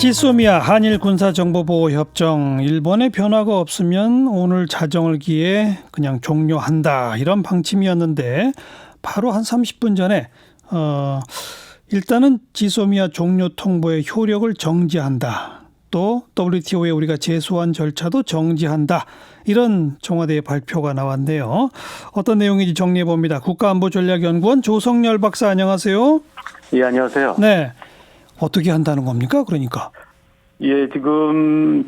지소미아 한일 군사정보보호협정, 일본의 변화가 없으면 오늘 자정을 기해 그냥 종료한다, 이런 방침이었는데 바로 한 30분 전에 일단은 지소미아 종료 통보의 효력을 정지한다, 또 WTO에 우리가 제소한 절차도 정지한다, 이런 청와대의 발표가 나왔네요. 어떤 내용인지 정리해 봅니다. 국가안보전략연구원 조성열 박사, 안녕하세요. 예, 안녕하세요. 네. 어떻게 한다는 겁니까? 그러니까. 예, 지금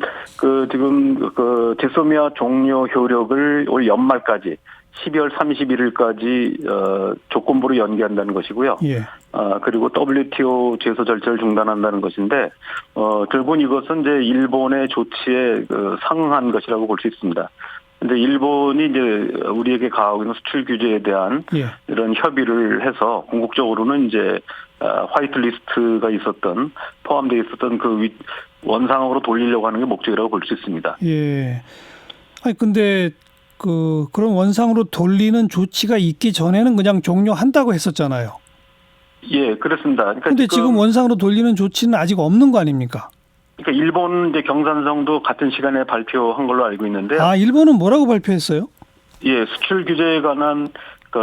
지소미아 종료 효력을 올 연말까지 12월 31일까지 조건부로 연기한다는 것이고요. 예. 그리고 WTO 제소 절차를 중단한다는 것인데 결국은 이것은 이제 일본의 조치에 상응한 것이라고 볼 수 있습니다. 근데 일본이 이제 우리에게 가하고 있는 수출 규제에 대한 이런 협의를 해서 궁극적으로는 이제 화이트리스트가 포함되어 있었던 그 원상으로 돌리려고 하는 게 목적이라고 볼 수 있습니다. 예. 아니 근데 그런 원상으로 돌리는 조치가 있기 전에는 그냥 종료한다고 했었잖아요. 예, 그렇습니다. 그런데 지금 원상으로 돌리는 조치는 아직 없는 거 아닙니까? 그러니까 일본 이제 경산성도 같은 시간에 발표한 걸로 알고 있는데요. 아, 일본은 뭐라고 발표했어요? 예, 수출 규제에 관한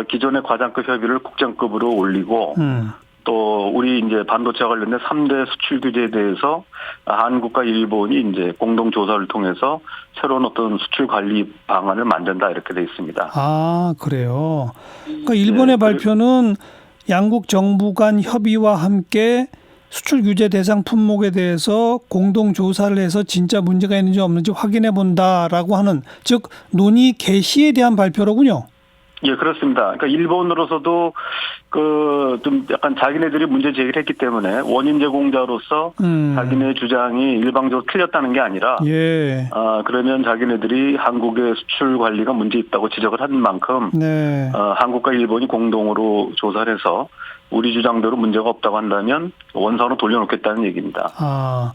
기존의 과장급 협의를 국장급으로 올리고 또 우리 이제 반도체와 관련된 3대 수출 규제에 대해서 한국과 일본이 이제 공동 조사를 통해서 새로운 어떤 수출 관리 방안을 만든다, 이렇게 돼 있습니다. 아, 그래요. 그러니까 일본의 발표는 양국 정부 간 협의와 함께 수출 규제 대상 품목에 대해서 공동 조사를 해서 진짜 문제가 있는지 없는지 확인해 본다라고 하는, 즉 논의 개시에 대한 발표로군요. 예, 그렇습니다. 그러니까 일본으로서도 좀 약간 자기네들이 문제 제기를 했기 때문에 원인 제공자로서 자기네 주장이 일방적으로 틀렸다는 게 아니라 그러면 자기네들이 한국의 수출 관리가 문제 있다고 지적을 한 만큼 한국과 일본이 공동으로 조사를 해서 우리 주장대로 문제가 없다고 한다면 원상으로 돌려놓겠다는 얘기입니다.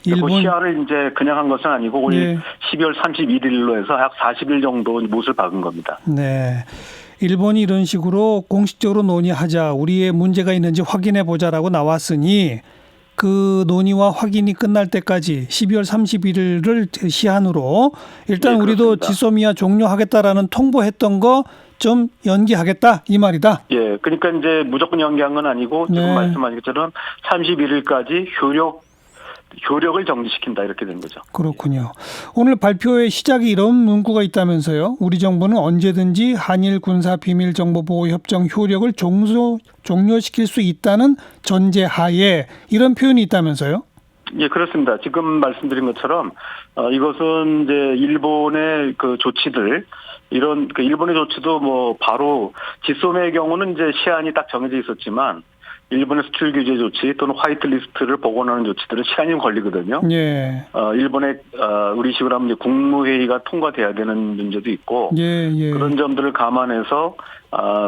일본 시한을 이제 그냥 한 것은 아니고 올 12월 31일로 해서 약 40일 정도 못을 박은 겁니다. 네. 일본이 이런 식으로 공식적으로 논의하자, 우리의 문제가 있는지 확인해 보자라고 나왔으니 그 논의와 확인이 끝날 때까지 12월 31일을 시한으로 일단 우리도 지소미아 종료하겠다라는 통보했던 거 좀 연기하겠다, 이 말이다. 예, 그러니까 이제 무조건 연기한 건 아니고 지금 말씀하신 것처럼 31일까지 효력을 정지시킨다, 이렇게 된 거죠. 그렇군요. 오늘 발표의 시작에 이런 문구가 있다면서요. 우리 정부는 언제든지 한일 군사 비밀 정보 보호 협정 효력을 종료시킬 수 있다는 전제하에, 이런 표현이 있다면서요. 예, 그렇습니다. 지금 말씀드린 것처럼 이것은 이제 일본의 조치들, 일본의 조치도 뭐 바로 지소미아의 경우는 이제 시한이 딱 정해져 있었지만 일본의 수출 규제 조치 또는 화이트리스트를 복원하는 조치들은 시한이 걸리거든요. 일본의 우리식으로 하면 이제 국무회의가 통과돼야 되는 문제도 있고 그런 점들을 감안해서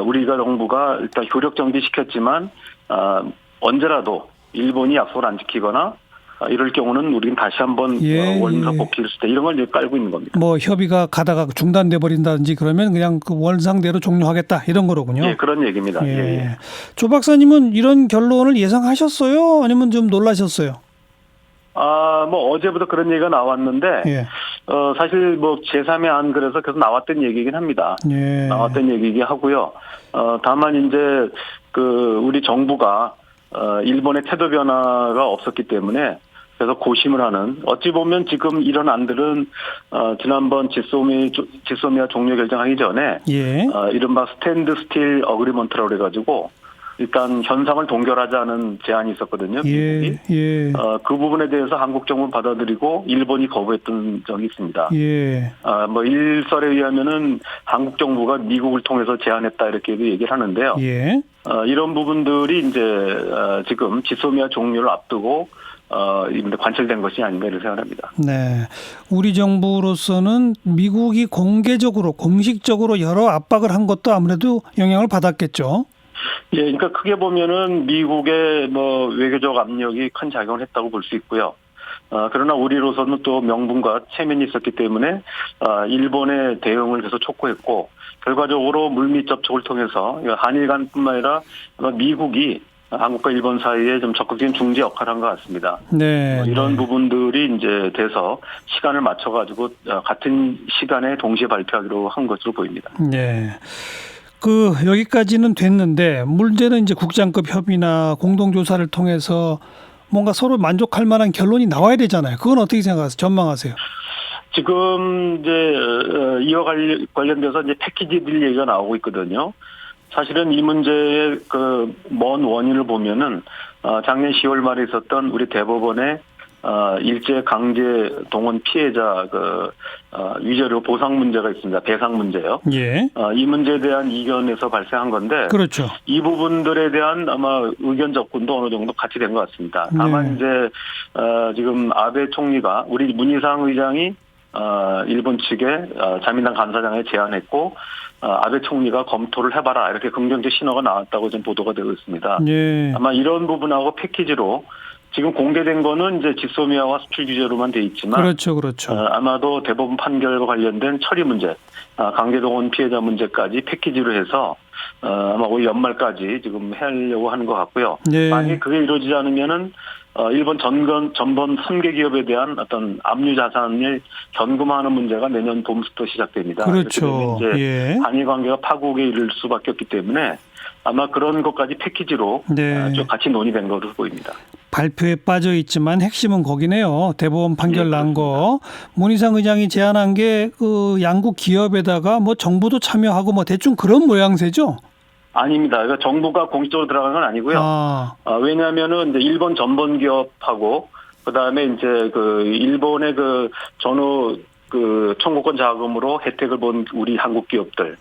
우리가 정부가 일단 효력 정지시켰지만 언제라도 일본이 약속을 안 지키거나 이럴 경우는 우리는 다시 한번 원상 복귀를 수 있다, 이런 걸 이제 깔고 있는 겁니다. 뭐 협의가 가다가 중단돼 버린다든지 그러면 그냥 그 원상대로 종료하겠다, 이런 거로군요. 예, 그런 얘기입니다. 조 박사님은 이런 결론을 예상하셨어요? 아니면 좀 놀라셨어요? 뭐 어제부터 그런 얘기가 나왔는데 사실 뭐 제3의 안 그래서 계속 나왔던 얘기이긴 합니다. 나왔던 얘기이긴 하고요. 다만 이제 우리 정부가 일본의 태도 변화가 없었기 때문에 그래서 고심을 하는, 어찌 보면 지금 이런 안들은 지난번 지소미아 종료 결정하기 전에 이른바 스탠드 스틸 어그리먼트라고 그래가지고 일단 현상을 동결하자는 제안이 있었거든요. 미국이. 그 부분에 대해서 한국 정부는 받아들이고 일본이 거부했던 적이 있습니다. 뭐 일설에 의하면은 한국 정부가 미국을 통해서 제안했다, 이렇게 얘기를 하는데요. 이런 부분들이 이제 지금 지소미아 종료를 앞두고 관철된 것이 아닌가, 이렇게 생각합니다. 네, 우리 정부로서는 미국이 공식적으로 여러 압박을 한 것도 아무래도 영향을 받았겠죠. 예, 그러니까 크게 보면은 미국의 뭐 외교적 압력이 큰 작용을 했다고 볼 수 있고요. 그러나 우리로서는 또 명분과 체면이 있었기 때문에 일본의 대응을 계속 촉구했고, 결과적으로 물밑 접촉을 통해서 한일 간뿐만 아니라 미국이 한국과 일본 사이에 좀 적극적인 중재 역할을 한 것 같습니다. 네. 이런 부분들이 이제 돼서 시간을 맞춰가지고 같은 시간에 동시에 발표하기로 한 것으로 보입니다. 네. 여기까지는 됐는데 문제는 이제 국장급 협의나 공동조사를 통해서 뭔가 서로 만족할 만한 결론이 나와야 되잖아요. 그건 어떻게 생각하세요? 전망하세요? 지금 이제 이와 관련돼서 이제 패키지들 얘기가 나오고 있거든요. 사실은 이 문제의 먼 원인을 보면은 작년 10월 말에 있었던 우리 대법원의 일제 강제 동원 피해자 위자료 보상 문제가 있습니다. 배상 문제요. 예. 이 문제에 대한 이견에서 발생한 건데. 그렇죠. 이 부분들에 대한 아마 의견 접근도 어느 정도 같이 된 것 같습니다. 다만 이제 지금 아베 총리가 우리 문희상 의장이 일본 측에 자민당 간사장에 제안했고 아베 총리가 검토를 해봐라 이렇게 긍정적 신호가 나왔다고 지금 보도가 되고 있습니다. 예. 아마 이런 부분하고 패키지로 지금 공개된 거는 이제 지소미아와 수출 규제로만 돼 있지만 그렇죠. 아마도 대법원 판결과 관련된 처리 문제, 강제동원 피해자 문제까지 패키지로 해서 아마 올 연말까지 지금 하려고 하는 것 같고요. 예. 만약 그게 이루어지지 않으면은 일본 전번 3개 기업에 대한 어떤 압류 자산을 견금하는 문제가 내년 봄부터 시작됩니다. 그렇죠. 이제 한일 관계가 파국에 이를 수밖에 없기 때문에 아마 그런 것까지 패키지로 좀 같이 논의된 것으로 보입니다. 발표에 빠져 있지만 핵심은 거기네요. 대법원 판결 난 거. 문희상 의장이 제안한 게 양국 기업에다가 뭐 정부도 참여하고 뭐 대충 그런 모양새죠. 아닙니다. 그러니까 정부가 공식적으로 들어간 건 아니고요. 왜냐하면은 이제 일본 전범 기업하고 그다음에 이제 일본의 전후 청구권 자금으로 혜택을 본 우리 한국 기업들.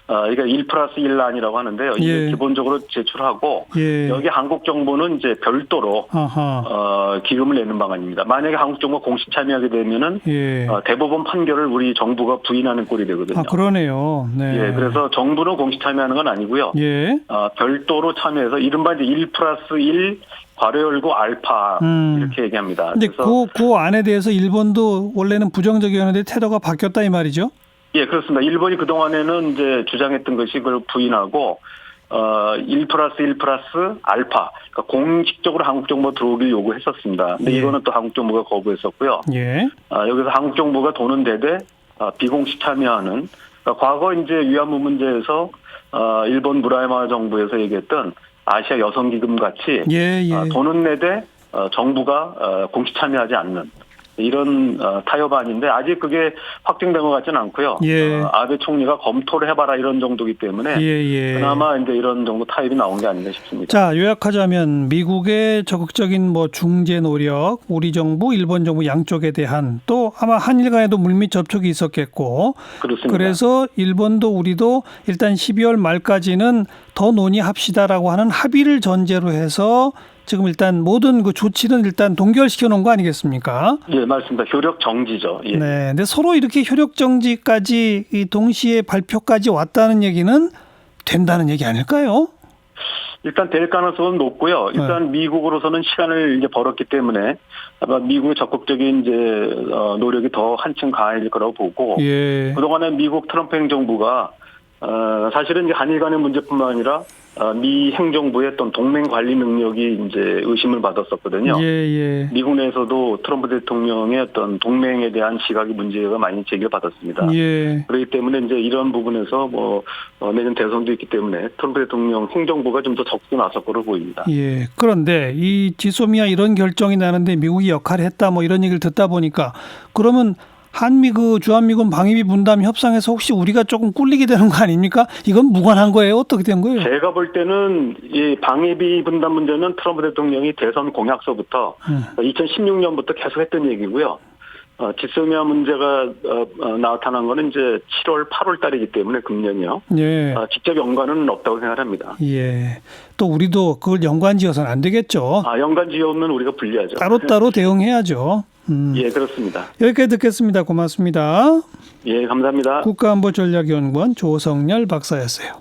그러니까 1+1란이라고 하는데요. 이게 기본적으로 제출하고 여기 한국 정부는 이제 별도로 기금을 내는 방안입니다. 만약에 한국 정부가 공식 참여하게 되면은 대법원 판결을 우리 정부가 부인하는 꼴이 되거든요. 그러네요. 네. 그래서 정부는 공식 참여하는 건 아니고요. 별도로 참여해서 이른바 이제 1+1 괄호 열고 알파 이렇게 얘기합니다. 근데 그 안에 대해서 일본도 원래는 부정적이었는데 태도가 바뀌었다 이 말이죠? 예, 그렇습니다. 일본이 그동안에는 이제 주장했던 것이 그걸 부인하고 1+1+ 알파, 그러니까 공식적으로 한국 정부가 들어오길 요구했었습니다. 근데 이거는 또 한국 정부가 거부했었고요. 여기서 한국 정부가 도는 대대 비공식 참여하는, 그러니까 과거 이제 위안부 문제에서 일본 무라야마 정부에서 얘기했던 아시아 여성기금 같이 도는 내대 정부가 공식 참여하지 않는 이런 타협안인데 아직 그게 확정된 것 같지는 않고요. 아베 총리가 검토를 해봐라 이런 정도이기 때문에 그나마 이제 이런 정도 타협이 나온 게 아닌가 싶습니다. 자, 요약하자면 미국의 적극적인 중재 노력, 우리 정부, 일본 정부 양쪽에 대한 또 아마 한일 간에도 물밑 접촉이 있었겠고, 그렇습니다. 그래서 일본도 우리도 일단 12월 말까지는 더 논의합시다라고 하는 합의를 전제로 해서. 지금 일단 모든 조치는 일단 동결시켜 놓은 거 아니겠습니까? 예, 맞습니다. 효력 정지죠. 네. 근데 서로 이렇게 효력 정지까지 동시에 발표까지 왔다는 얘기는 된다는 얘기 아닐까요? 일단 될 가능성은 높고요. 일단 미국으로서는 시간을 이제 벌었기 때문에 아마 미국의 적극적인 이제 노력이 더 한층 강해질 거라고 보고 그동안에 미국 트럼프 행정부가 사실은 이제 한일 간의 문제뿐만 아니라 미 행정부의 어떤 동맹 관리 능력이 이제 의심을 받았었거든요. 미국 내에서도 트럼프 대통령의 어떤 동맹에 대한 시각이 문제가 많이 제기받았습니다. 그렇기 때문에 이제 이런 부분에서 내년 대선도 있기 때문에 트럼프 대통령 행정부가 좀 더 적극 나설 거로 보입니다. 그런데 이 지소미아 이런 결정이 나는데 미국이 역할을 했다 이런 얘기를 듣다 보니까 그러면 한미 주한미군 방위비 분담 협상에서 혹시 우리가 조금 꿀리게 되는 거 아닙니까? 이건 무관한 거예요? 어떻게 된 거예요? 제가 볼 때는 이 방위비 분담 문제는 트럼프 대통령이 대선 공약서부터 2016년부터 계속 했던 얘기고요. 지소미아 문제가 나타난 거는 이제 7월, 8월 달이기 때문에 금년이요. 직접 연관은 없다고 생각합니다. 또 우리도 그걸 연관지어서는 안 되겠죠. 연관지어는 우리가 불리하죠. 따로따로 대응해야죠. 그렇습니다. 여기까지 듣겠습니다. 고맙습니다. 감사합니다. 국가안보전략연구원 조성열 박사였어요.